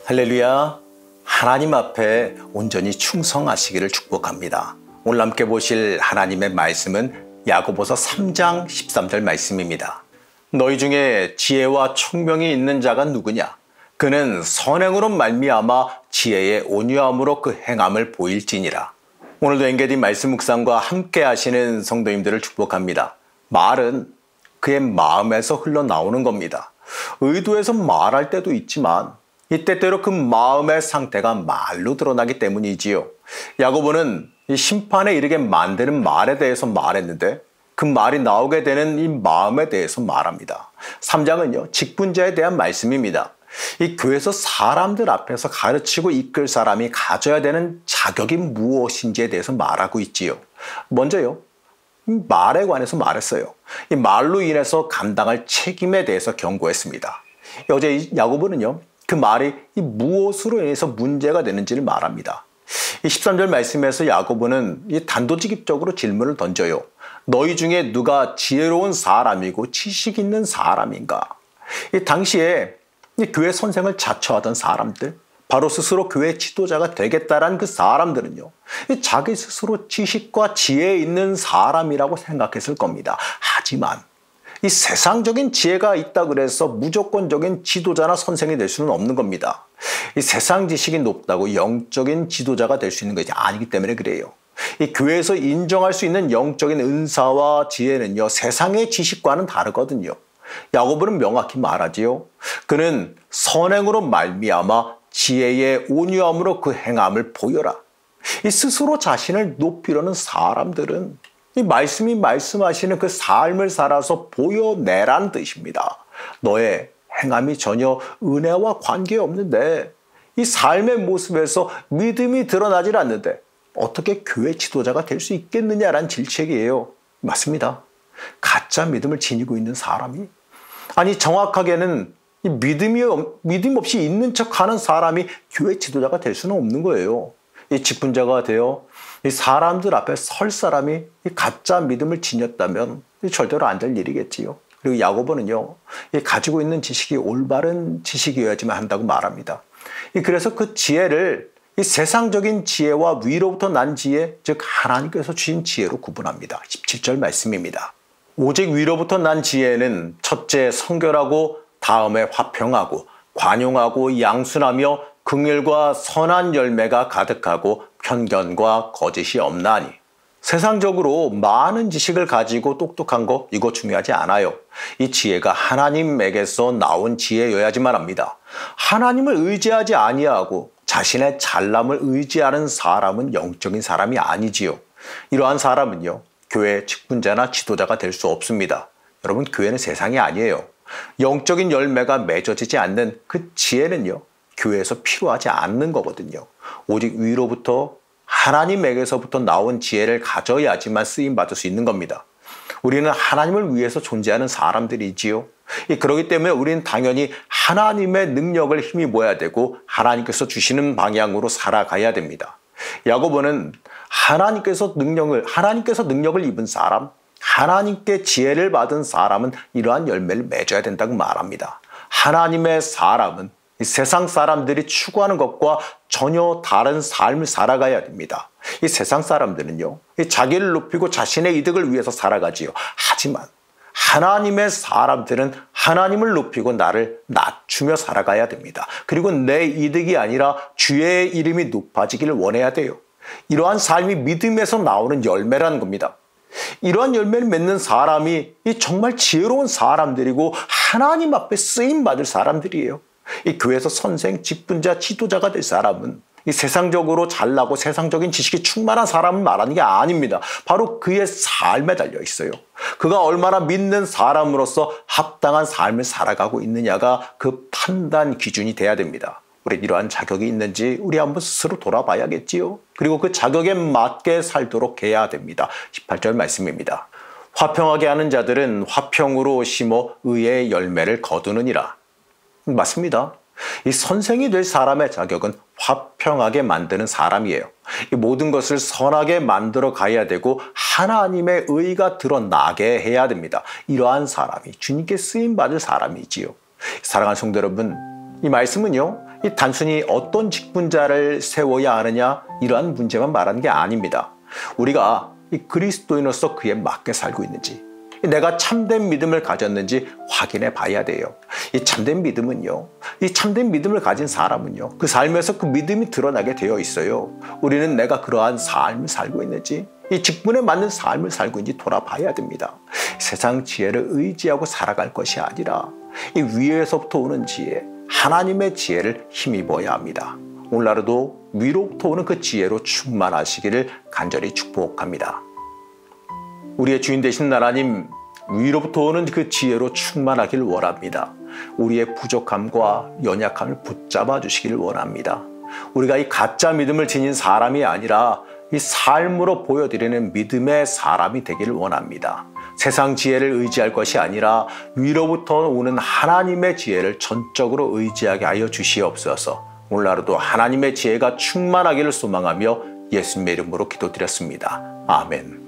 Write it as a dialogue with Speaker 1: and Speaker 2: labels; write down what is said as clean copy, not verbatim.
Speaker 1: 할렐루야. 하나님 앞에 온전히 충성하시기를 축복합니다. 오늘 함께 보실 하나님의 말씀은 야고보서 3장 13절 말씀입니다. 너희 중에 지혜와 총명이 있는 자가 누구냐? 그는 선행으로 말미암아 지혜의 온유함으로 그 행함을 보일지니라. 오늘도 엔게디 말씀 묵상과 함께 하시는 성도님들을 축복합니다. 말은 그의 마음에서 흘러나오는 겁니다. 의도해서 말할 때도 있지만 이 때때로 그 마음의 상태가 말로 드러나기 때문이지요. 야고보는 이 심판에 이르게 만드는 말에 대해서 말했는데 그 말이 나오게 되는 이 마음에 대해서 말합니다. 3장은요, 직분자에 대한 말씀입니다. 이 교회에서 사람들 앞에서 가르치고 이끌 사람이 가져야 되는 자격이 무엇인지에 대해서 말하고 있지요. 먼저요, 말에 관해서 말했어요. 이 말로 인해서 감당할 책임에 대해서 경고했습니다. 어제 야고보는요, 그 말이 이 무엇으로 인해서 문제가 되는지를 말합니다. 이 13절 말씀에서 야고보는 이 단도직입적으로 질문을 던져요. 너희 중에 누가 지혜로운 사람이고 지식 있는 사람인가? 이 당시에 이 교회 선생을 자처하던 사람들, 바로 스스로 교회 지도자가 되겠다라는 그 사람들은요, 이 자기 스스로 지식과 지혜 있는 사람이라고 생각했을 겁니다. 하지만 이 세상적인 지혜가 있다 그래서 무조건적인 지도자나 선생이 될 수는 없는 겁니다. 이 세상 지식이 높다고 영적인 지도자가 될 수 있는 것이 아니기 때문에 그래요. 이 교회에서 인정할 수 있는 영적인 은사와 지혜는요, 세상의 지식과는 다르거든요. 야고보는 명확히 말하지요. 그는 선행으로 말미암아 지혜의 온유함으로 그 행함을 보여라. 이 스스로 자신을 높이려는 사람들은 이 말씀이 말씀하시는 그 삶을 살아서 보여내라는 뜻입니다. 너의 행함이 전혀 은혜와 관계없는데 이 삶의 모습에서 믿음이 드러나질 않는데 어떻게 교회 지도자가 될 수 있겠느냐라는 질책이에요. 맞습니다. 가짜 믿음을 지니고 있는 사람이, 아니 정확하게는 이 믿음 없이 있는 척하는 사람이 교회 지도자가 될 수는 없는 거예요. 이 직분자가 되어 이 사람들 앞에 설 사람이 이 가짜 믿음을 지녔다면 절대로 안 될 일이겠지요. 그리고 야고보는요, 이 가지고 있는 지식이 올바른 지식이어야지만 한다고 말합니다. 그래서 그 지혜를 이 세상적인 지혜와 위로부터 난 지혜, 즉 하나님께서 주신 지혜로 구분합니다. 17절 말씀입니다. 오직 위로부터 난 지혜는 첫째 성결하고 다음에 화평하고 관용하고 양순하며 긍휼과 선한 열매가 가득하고 편견과 거짓이 없나니. 세상적으로 많은 지식을 가지고 똑똑한 거, 이거 중요하지 않아요. 이 지혜가 하나님에게서 나온 지혜여야지만 합니다. 하나님을 의지하지 아니하고 자신의 잘남을 의지하는 사람은 영적인 사람이 아니지요. 이러한 사람은요, 교회 직분자나 지도자가 될 수 없습니다. 여러분, 교회는 세상이 아니에요. 영적인 열매가 맺어지지 않는 그 지혜는요, 교회에서 필요하지 않는 거거든요. 오직 위로부터 하나님에게서부터 나온 지혜를 가져야지만 쓰임받을 수 있는 겁니다. 우리는 하나님을 위해서 존재하는 사람들이지요. 그렇기 때문에 우리는 당연히 하나님의 능력을 힘입어야 되고 하나님께서 주시는 방향으로 살아가야 됩니다. 야고보는 하나님께서 능력을 입은 사람, 하나님께 지혜를 받은 사람은 이러한 열매를 맺어야 된다고 말합니다. 하나님의 사람은 이 세상 사람들이 추구하는 것과 전혀 다른 삶을 살아가야 됩니다. 이 세상 사람들은요, 이 자기를 높이고 자신의 이득을 위해서 살아가지요. 하지만 하나님의 사람들은 하나님을 높이고 나를 낮추며 살아가야 됩니다. 그리고 내 이득이 아니라 주의 이름이 높아지기를 원해야 돼요. 이러한 삶이 믿음에서 나오는 열매라는 겁니다. 이러한 열매를 맺는 사람이 정말 지혜로운 사람들이고 하나님 앞에 쓰임받을 사람들이에요. 이 교회에서 선생, 직분자, 지도자가 될 사람은 이 세상적으로 잘나고 세상적인 지식이 충만한 사람을 말하는 게 아닙니다. 바로 그의 삶에 달려 있어요. 그가 얼마나 믿는 사람으로서 합당한 삶을 살아가고 있느냐가 그 판단 기준이 돼야 됩니다. 우리 이러한 자격이 있는지 우리 한번 스스로 돌아봐야겠지요. 그리고 그 자격에 맞게 살도록 해야 됩니다. 18절 말씀입니다. 화평하게 하는 자들은 화평으로 심어 의의 열매를 거두느니라. 맞습니다. 이 선생이 될 사람의 자격은 화평하게 만드는 사람이에요. 이 모든 것을 선하게 만들어 가야 되고 하나님의 의가 드러나게 해야 됩니다. 이러한 사람이 주님께 쓰임받을 사람이지요. 사랑하는 성도 여러분, 이 말씀은요, 단순히 어떤 직분자를 세워야 하느냐 이러한 문제만 말하는 게 아닙니다. 우리가 그리스도인으로서 그에 맞게 살고 있는지, 내가 참된 믿음을 가졌는지 확인해 봐야 돼요. 이 참된 믿음은요, 이 참된 믿음을 가진 사람은요, 그 삶에서 그 믿음이 드러나게 되어 있어요. 우리는 내가 그러한 삶을 살고 있는지, 이 직분에 맞는 삶을 살고 있는지 돌아봐야 됩니다. 세상 지혜를 의지하고 살아갈 것이 아니라 이 위에서부터 오는 지혜, 하나님의 지혜를 힘입어야 합니다. 오늘 하루도 위로부터 오는 그 지혜로 충만하시기를 간절히 축복합니다. 우리의 주인 되신 하나님, 위로부터 오는 그 지혜로 충만하기를 원합니다. 우리의 부족함과 연약함을 붙잡아 주시기를 원합니다. 우리가 이 가짜 믿음을 지닌 사람이 아니라 이 삶으로 보여드리는 믿음의 사람이 되기를 원합니다. 세상 지혜를 의지할 것이 아니라 위로부터 오는 하나님의 지혜를 전적으로 의지하게 하여 주시옵소서. 오늘 하루도 하나님의 지혜가 충만하기를 소망하며 예수님의 이름으로 기도드렸습니다. 아멘.